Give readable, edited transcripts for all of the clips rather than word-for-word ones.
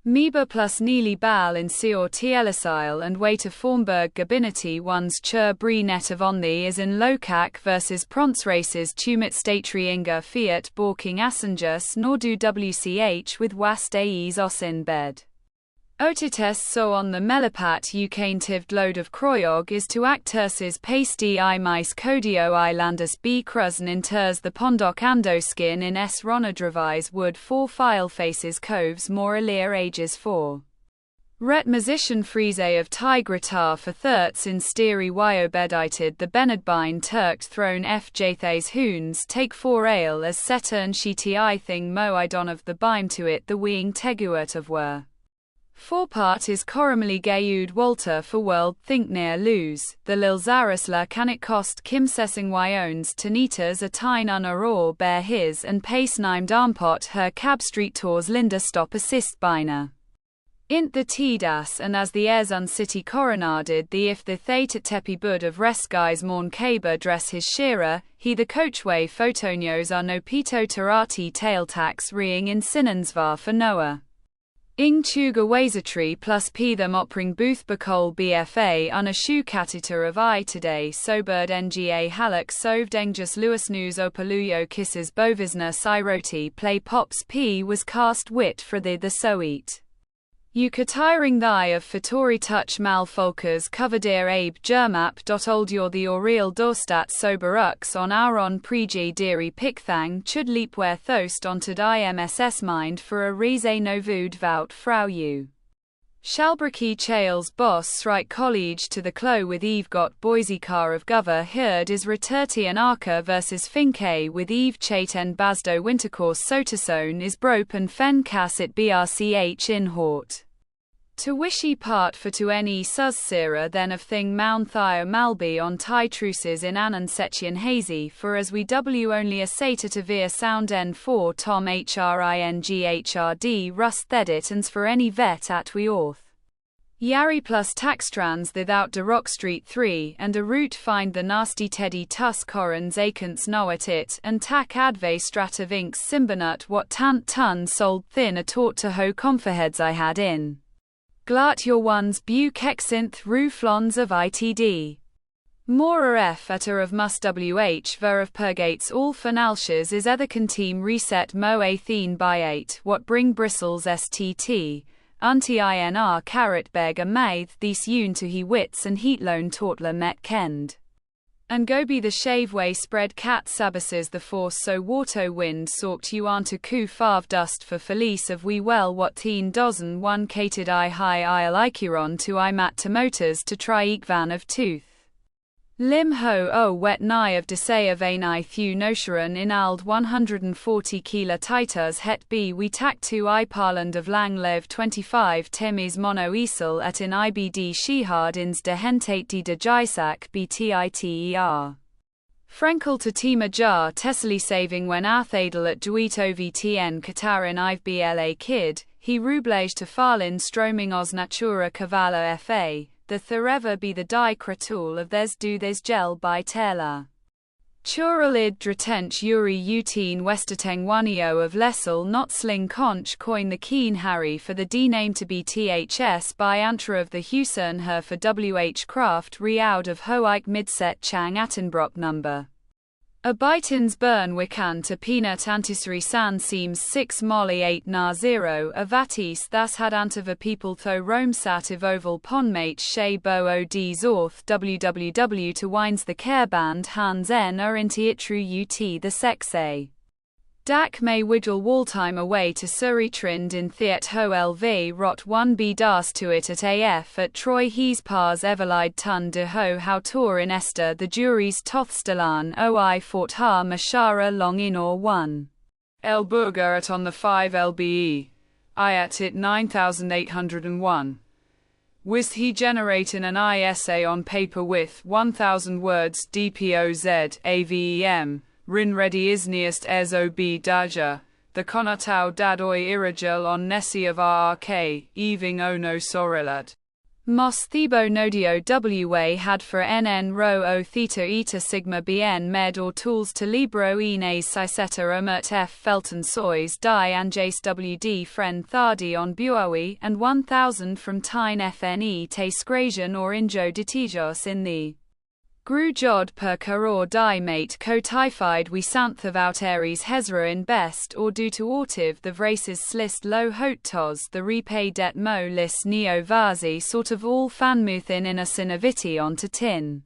Meba plus Neely Bal in Seor Tielisile and Waiter Formberg Gabinety ones Chur Bri net of Onthi is in Lokak versus Prance races Tumit Statry Inga Fiat Borking Assengus Nordu WCH with Wast Aes Osin Bed. Otites so on the Melipat Ucaintivd load of Croyog is to acturses pasty I mice Codio I landus B Cruzn inters the Pondok Ando skin in S Ronadravise wood 4 file faces coves more earlier ages 4. Ret musician Friese of Tigratar for thirts in Steri Wyobedited the Benedbine Turkt throne F Jathes Hoons take 4 ale as Setern Sheti thing mo idon of the Bime to it the weeing Teguert of were. 4 part is Coramally Gayud Walter for world think near lose, the Lil Zarisla can it cost Kim Sessing Wyones Tanitas a tine unaror bear his and pace nimed armpot her cab street tours Linda stop assist biner. Int the Tdas and as the Airzun city coronaded the if the Thate at Tepi Bud of Resguys Morn Caber dress his shearer, he the coachway photonios are no pito tarati tail tax reeing in Sinansvar for Noah. Ing Tuga Wazatri plus P them opering Booth Bacol BFA un a shoe catiter of I today Sobird Nga Halak Sovd Engus Lewis News Opaluyo Kisses Bovisna Siroti play Pops P was cast wit for the Soet. Ukatiring thy of Fatori touch Malfolkers Coverdeer Abe Germap. Old your the Oriel Dorstat Soberux on Auron Pregi Deary Pickthang chud leapware thost onto IMSS mind for a Riese Novud Vout Frau U. Shalbraki Chales Boss Srike College to the Clo with Eve got Boise car of Gover Herd is Returti and Arca versus Finke with Eve Chait and Basdo Wintercourse Sotasone is Brope and Fen Casset BRCH in Hort. To wishy part for to any sus sira then of thing Maun Thio Malby on tie truces in Anan Setchian Hazy for as we W only a sata to veer sound N4 Tom HRINGHRD Rust Thedit ans for any vet at we orth. Yari plus Taxtrans without de Rock Street 3 and a route find the nasty Teddy Tuss Corans Akants Noat it and tack adve strata vinks Simbanut what tant ton sold thin a taught to ho comforheads I had in. Glat your ones bu kexinth rooflons of itd. More f at of must wh ver of purgates all fanalshes is ethercon team reset mo athene by 8 what bring bristles stt, unti-inr carrot beg a maith these yoon to he wits and heatlone tautla met kend. And go be the shaveway spread cat sabases the force so wato wind sorked you on to coup fav dust for felice of we well what teen dozen one cated I high isle icuron to I mat to motors to try ekvan of tooth. Lim ho o wet nigh of desay of ein I thew nosharan in ald 140 kila titas het b we tack to I parland of lang lev 25 temis mono esel at in ibd shehard ins de hentate de jisak btiter. Frenkel to tima jar Tessely saving when athadel at duit ovtn Katarin Ive bla kid, he rublage to farlin stroming os natura cavallo fa. The Therever be the die kratul of there's do there's gel by Taylor. Churalid dratench Yuri Uteen Westerteng Wanio of Lessel not sling conch coin the keen Harry for the D name to be THS by Antra of the Husern her for WH Craft Reoud of Hoike Midset Chang Attenbrock number. A bitins burn wikan to peanut antisri san seems 6 molly 8 na 0 a vatis thus had antova people tho rome sat evoval ponmate she bo od zorth www to wines the care band hans n are into itru ut the sexe. Dak may wiggle walltime away to Surrey Trind in Theat Ho LV Rot 1b das to it at AF at Troy Hees Pars Everlide Tun de Ho How Tour in Esther the jury's Tothstelan OI Fort Ha Mashara Long in or 1. El Burger at on the 5 LBE. I at it 9801. Wis he generating an essay on paper with 1000 words DPOZ AVEM. Rin ready isniest ezob daja, the konatau dadoi irajal on nessi of RRK, eving ono sorilad. Mos Thebo Nodio wa had for nn rho o theta eta sigma bn med or tools to libro enes siseta omert f felton sois die anjas wd friend thardi on buawi and 1000 from tine fne te scrasion or injo ditijos in the Gru jod per caror die mate co typhied we santh out aries hezra in best or due to autiv the vraces slist lo hot tos the repay det mo lis neo vazi sort of all fanmuthin in a sinaviti on to tin.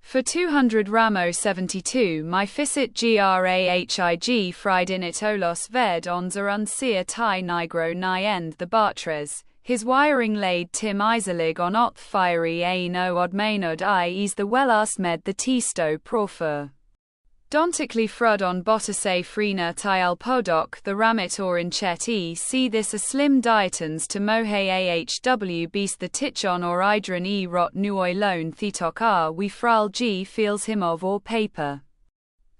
For 200 ramo 72 my fisit grahig fried in it olos ved on zarunsia tai nigro ni end the bartres. His wiring laid Tim Iselig on oth fiery a no odmainod is the wellas med the tisto profer. Dontically frud on bottase frena tial podok the ramit or in chet see this a slim dietons to mohe ahw beast the tichon or idron rot nuoi lone thetok we fral g feels him of or paper.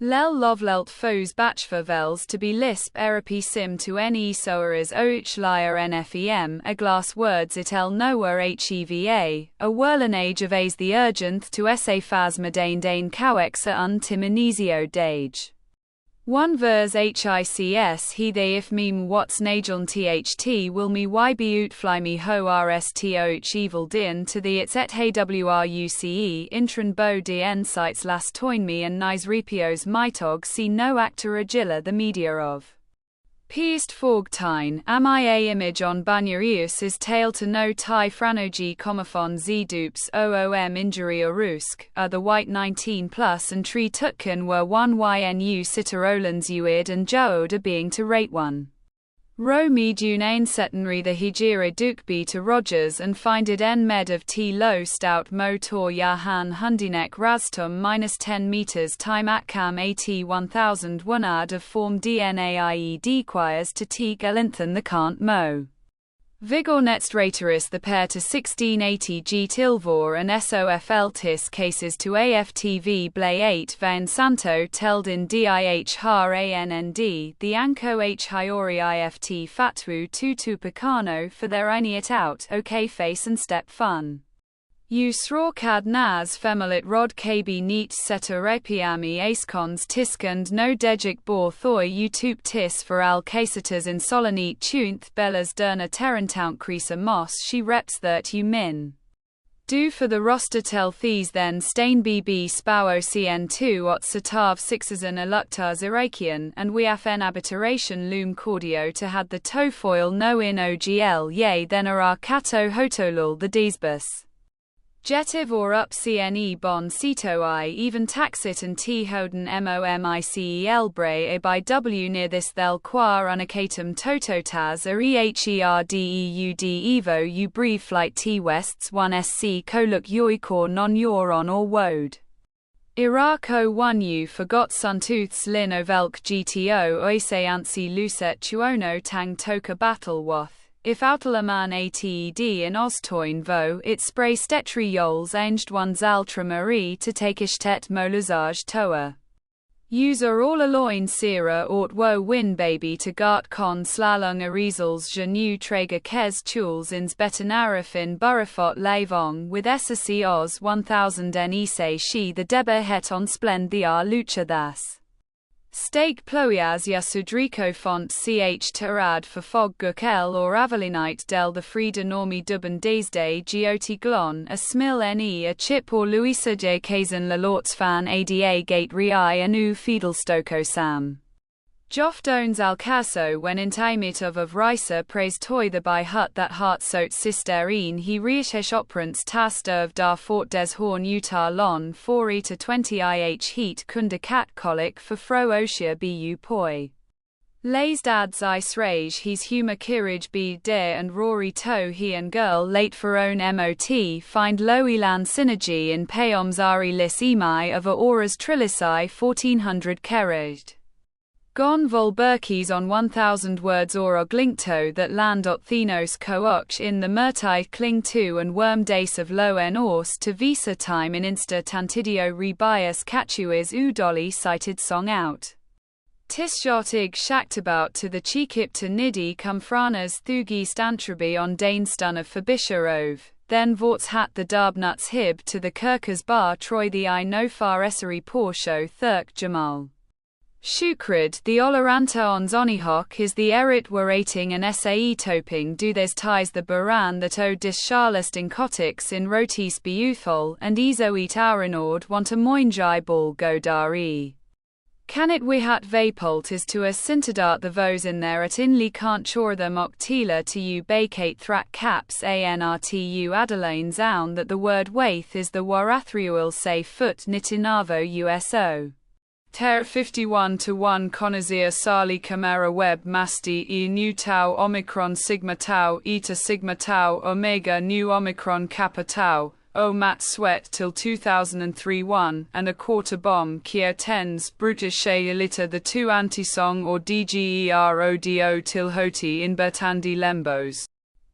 Lel lovlelt foes batchvervels to be lisp erapi sim to ne soeras och liar nfem a glass words itel noer heva, a whirlinage of as the urgenth to sa phasma dane cowexa un timinesio dage. One vers hics he they if meme what's najon tht will me yb utfly me ho rstoch evil din to the its et hwruce intran bo dn sites last toin me and nise repios mitog see no actor agilla the media of. Peist forgtine, amia image on Banyarius is tail to no tai franogi comophon z dupes oom injury orusk, the white 19 plus and tree tutkin were 1 ynu sitarolans uid and jood being to rate 1. Ro me dune setenry the hijira dukeby to Rogers and finded en med of t low stout motor yahan hundinek rastum -10 meters time atcam at 1000 1ad of form dnaie dequires to t galinthan the can't mo. Vigor next rateris the pair to 1680 g tilvor and sofl tis cases to aftv blay 8 van santo teld in dih har annd the anko h hiori ift fatwu tutu picano for their it out okay face and step fun. U sraw cad nas femolit rod kb neat seta repiami ascons tiskand no dejik bor thoi utup tis for al casetas in solanit tunth bellas derna terrentount creasa moss she reps that you min. Do for the roster tel thes then stain bb spow cn2 ot satav 6s an eluctars irakian and we afen abiteration loom cordio to had the tofoil no in ogl yea then ara kato hotolul the desbus. Jetiv or up cne bon cito I even taxit and t hoden momicel bre a by w near this thel quar unacatum tototaz a eherdeud evo u brief flight t wests 1 sc coluk yoikor non yoron or wode. Irako 1 u forgot suntooths lin ovelk gto oise ansi lucet tuono tang toka battle wath. If outalaman ated in ostoin vo it spray stetri yols anged one's ultramarie to take ishtet moluzage toa. User all aloin sera ort wo win baby to gart con slalung arizals genu trager kes tules ins betanarafin burrafot lavong with SSC Oz 1000 nise she the deba het on splend the ar lucha das. Steak ploias yasudrico font ch terad for fog gukel or avalinite del the Frida normi duban desde gioti glon a smil ne a chip or Luisa j kazan lalorts fan ada gate rei anu fidelstoko sam. Joff dones alcaso when intimate of Risa praised toy the by hut that heart sot sisterine he reishesh operants tast of dar fort des horn Utah lon 4 to 20 ih heat kunda cat colic for fro osia bu poi. Lays dads ice rage he's humor kirage be de and Rory toe he and girl late for own mot find low elan synergy in payoms ari lis emai of a auras trillisai 1400 keraged. Gon volberkis on 1000 words or oglinkto that land thenos coach in the murtai cling to and worm dace of low en ors to visa time in insta tantidio rebias catuis udoli cited song out. Tisjotig shaktabout to the chikip to nidi cumfranas thugi stantrabi on dane stun of Fabisharov. then vorts hat the darbnuts hib to the kirkers bar troy the I no far essery porsho thirk jamal. Shukrid, the Oloranta on Zonihock is the erit warating and sae toping do des ties the baran that o dis charlest in cotics in rotis beuthol and ezo eat aurinord want a moinjai ball go dari. Can it wihat vapolt is to a sintadart the vos in there at inly can't chore them octila to you bakate thrak caps anrtu adelaine zoun that the word waith is the warathriuil say foot nitinavo uso. Ter 51 to 1 Conazir Sali Camera Web Masti E Nu Tau Omicron Sigma Tau Eta Sigma Tau Omega Nu Omicron Kappa Tau O Mat Sweat till 2003 1 and a quarter bomb Kier Tens Brutus Shea Elita the 2 anti-song or DGERODO till Hoti in Bertandi Lembos.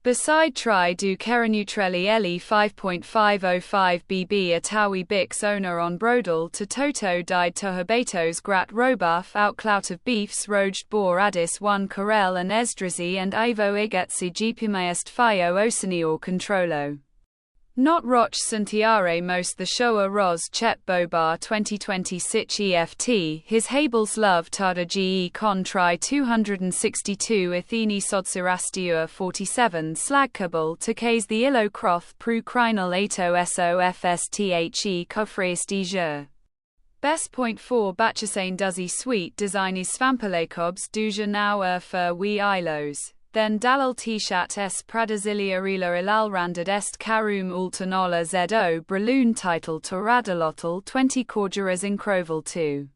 Beside try do Keranutrelli Eli 5.505 bb Atawi Bix owner on Brodel to Toto died Tohabetos Grat Robuff outclout of beefs Roged Bor Addis 1 Corel and Esdrazi and Ivo Igatsi Gpimaest Fio Osanior Controlo. Not Roch Santiare most the Shoa Ros Chet Bobar 2020 Sich EFT, his Habels Love Tada GE Con Tri 262 Atheni Sodsirastua 47 Slagkabal to Case the Illo Croth Pru Crinal Ato SOFSTHE Cofres de Jeur. Best.4 Batchasane Duzzy Sweet Design is Svampalekobs Duja now Fur We Ilos. Then Dalal Tishat S Pradazilia Rila Ilalrandad Est Karum Ultanola Zo Braloon title Toradalotl 20 Corduras in Croval 2.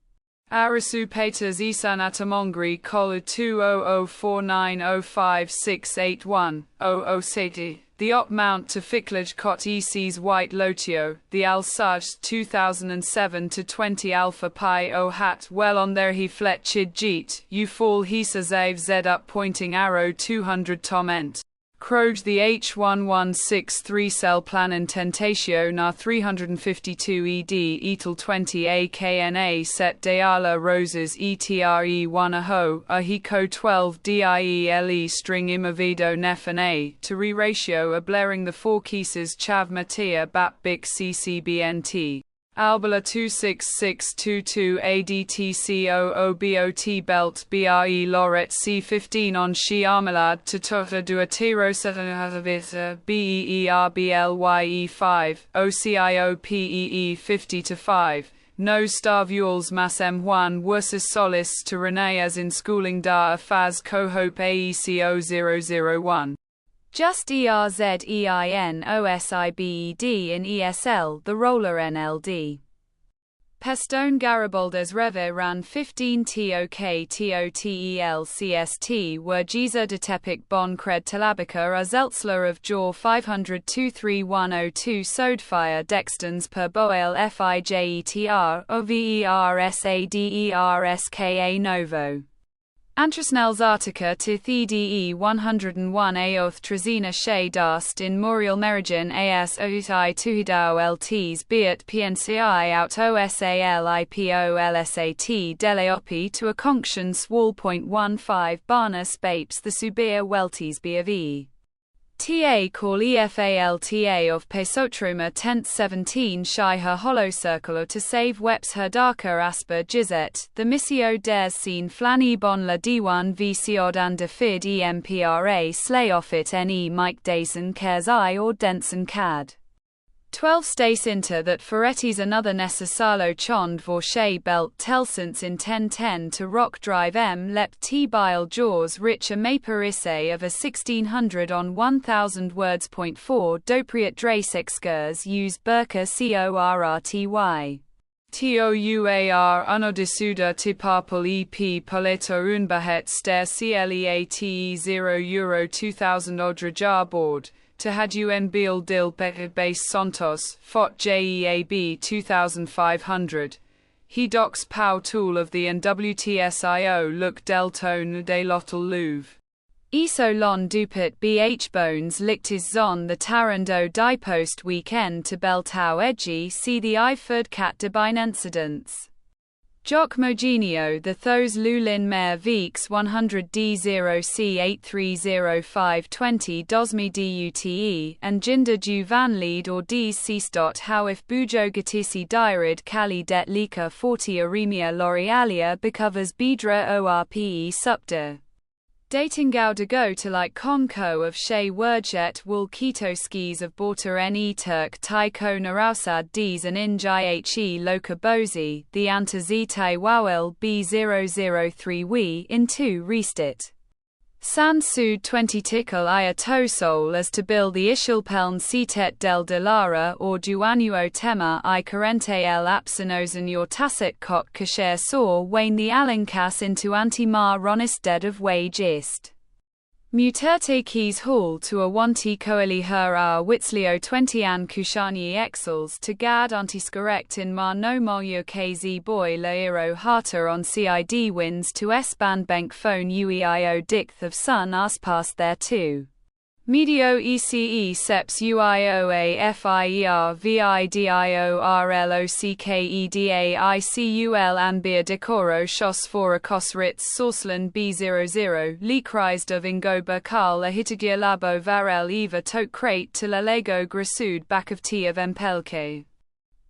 Arasu Peters Isan Atamongri Kol 20049056810 Seti. The Op Mount to Ficklage Cot EC's White Lotio, the Al-Saj 2007 to 20 Alpha Pi O Hat well on there he flet chid jeet, you fall he Zav Z up pointing arrow 200 Tom Ent. Kroj the H1163 cell plan and tentatio na 352 ED etal 20 AKNA set Deala roses ETRE 1 aho ahiko 12 DIELE string imavido nefane to re-ratio a blaring the 4 cases chav matia bap bic CCBNT. Albala 26622 ADTCOOBOT belt BRE Loret C15 on Shi Armalad to Torre du Atiro Serenavita BEERBLYE 5 OCIOPEE 50 to 5. No Starvules Mas M1 versus Solis to Renee as in schooling da a Faz Cohope AECO 001. Just ERZEINOSIBED in ESL, the roller NLD. Pestone Garibaldes Reve ran 15 TOK TOTEL CST were Giza de Tepic Bon Cred Talabica a Zeltzler of Jaw 500 23102 Sodfire Dextons per Boel FIJETR OVERSADERSKA Novo. Antrasnels Artica to TDE 101 Aoth Trazina Shea Dast in Muriel Merigen AS Outai Tuhidao LTs Beat PNCI out OSALIPO Deleopi to a Conction Swall.15 Barna Spapes the Subir Welties BAV. TA call EFALTA of Pesotroma 10th 17 Shy her hollow circle to save Weps her darker asper Gizet, the Missio dares seen Flanny bon la D1 v Siod and Defid EMPRA slay off it NE Mike Dason cares I or Denson Cad. 12 Stace Inter that Ferretti's another Necessalo Chond Vorche Belt Telsence in 1010 to Rock Drive M Lep T Bile Jaws Rich a Maper Isse of a 1600 on 1000 words.4 Dopriat Drace Excurs use Burka CORRTY. TOUAR Unodisuda Tipapal EP Poleto Unbahet Ster CLEATE 0 Euro 2000 Odra Jarboard. To had UN Beal Dil Better Base Santos, Fot JEAB 2500. He docs Pow Tool of the NWTSIO Look Deltone de Lottel Louvre. Eso lon dupit BH Bones licked his zon the Tarando Post weekend to Beltau Edgy see the Iford Cat Debine incidents. Jock Mogenio the Thos Lulin Mer Veeks 100D0C830520 Dosmi Dute and Jinder Ju Van Lead or Ds Cisdot How if Bujo Gatisi Dirid Kali Det Lika 40 Aremia L'Orealia Becovers Bidra Orpe Supta. Dating Gao de Go to like Conco of Shea Wordjet Wool Keto Skis of Borta Ne Turk Tai Ko Narausad Ds and Injai He Loka Bozi, the Antazitai Wawel B003 We in 2 Restit. San Sud 20 Tickle Aya Tosol as to bill the Ishulpeln Citet del Delara or Duanuo Tema I Corrente el Apsinosen your Tacit Cock Kasher Saw Wayne the Alincas into Anti-Mar Ronisted of Wage Ist. Muterte Keys Hall to a Wanti Coeli Her Our Witzlio 20 An Kushani Exels to Gad Antiscorrect in Mar No Molyo KZ Boy Lairo Harter on CID wins to S-Band Bank Phone UEIO Dicth of Sun Aspas there too. Medio ECE Seps UIOA FIER VIDIO RLOCKEDA ICUL Anbir Decoro Shos Fora Kosritz Sorslan B00 Leakreised of Ingoba Karl Ahitagir Labo Varel Eva Tok Crate to La Lego Grasud Back of T of Empelke.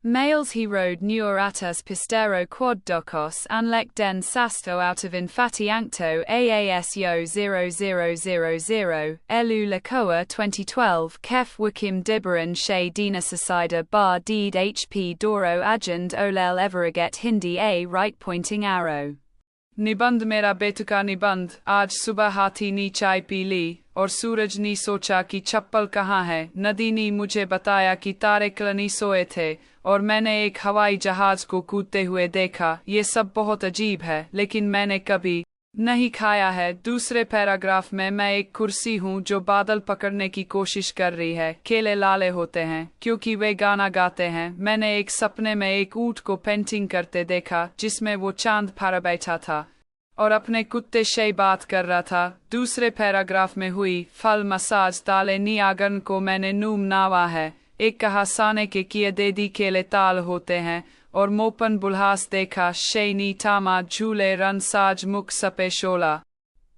Males he rode Nur Atas Pistero Quad Docos Anlek Den Sasto out of Infati Ancto AASYO 0000 Elu Lakoa 2012 Kef Wikim Dibaran Shay Dina Sasida Bar Deed HP Doro Ajand Olel Everaget Hindi A right pointing arrow. निबंध मेरा बेतुका निबंध आज सुबह हाथी नी चाय P ली और सूरज नी सोचा कि चप्पल कहाँ है नदी नी मुझे बताया कि तारे कलनी सोए थे और मैंने एक हवाई जहाज को कूदते हुए देखा ये सब बहुत अजीब है लेकिन मैंने कभी नहीं खाया है। दूसरे पैराग्राफ में मैं एक कुर्सी हूँ जो बादल पकड़ने की कोशिश कर रही है। केले लाले होते हैं क्योंकि वे गाना गाते हैं। मैंने एक सपने में एक ऊँट को पेंटिंग करते देखा जिसमें वो चांद पर बैठा था और अपने कुत्ते से बात कर रहा था। दूसरे पैराग्राफ में हुई फल मसाज ताले नी आगन को मैंने नूम नावा है। एक कहा साने के किए देदी केले ताल होते हैं और मोपन बुल्हास देखा शैनी तामा झूले रन साज मुख सपे शोला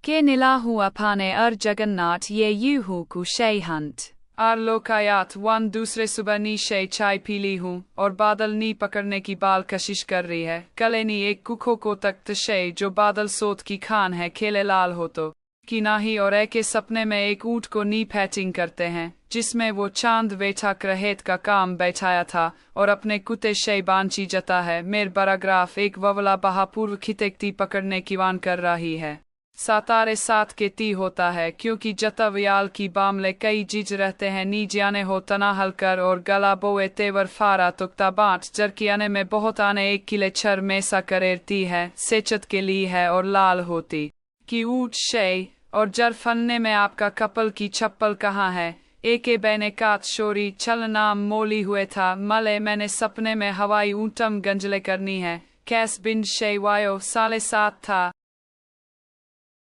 के निलाहु अपाने अर जगन्नाथ ये यूहू कु शे हंट आर लोकायात वन दूसरे सुबह नी शे चाय पी ली हूँ और बादल नी पकड़ने की बाल कशिश कर रही है। कले नी एक कुखो को तख्त शे जो बादल सोत की खान है खेले लाल हो तो कि नाही और एक के सपने में एक ऊँट को नी पैटिंग करते हैं जिसमें वो चांद वेठा क्रहेत का काम बैठाया था और अपने कुत्ते शे बांची जता है। मेर बराग्राफ एक ववला बहापूर्व खितेकती पकड़ने की वान कर रही है। सातारे सात के ती होता है क्योंकि जतवयाल की बामले कई जिज रहते हैं नी जाने हो तना हलकर और गला बोए तेवर फारा तुक्ता बाट जरकियाने में बहुत आने एक किले छर मेसा करेरती है सेचत के लिए है और लाल होती कि ऊट शे और जर फन्ने में आपका कपल की चप्पल कहाँ है। एके बैने कात शोरी चल नाम मोली हुए था मले मैंने सपने में हवाई ऊँटम गंजले करनी है कैस बिन शे वायो साले 7 था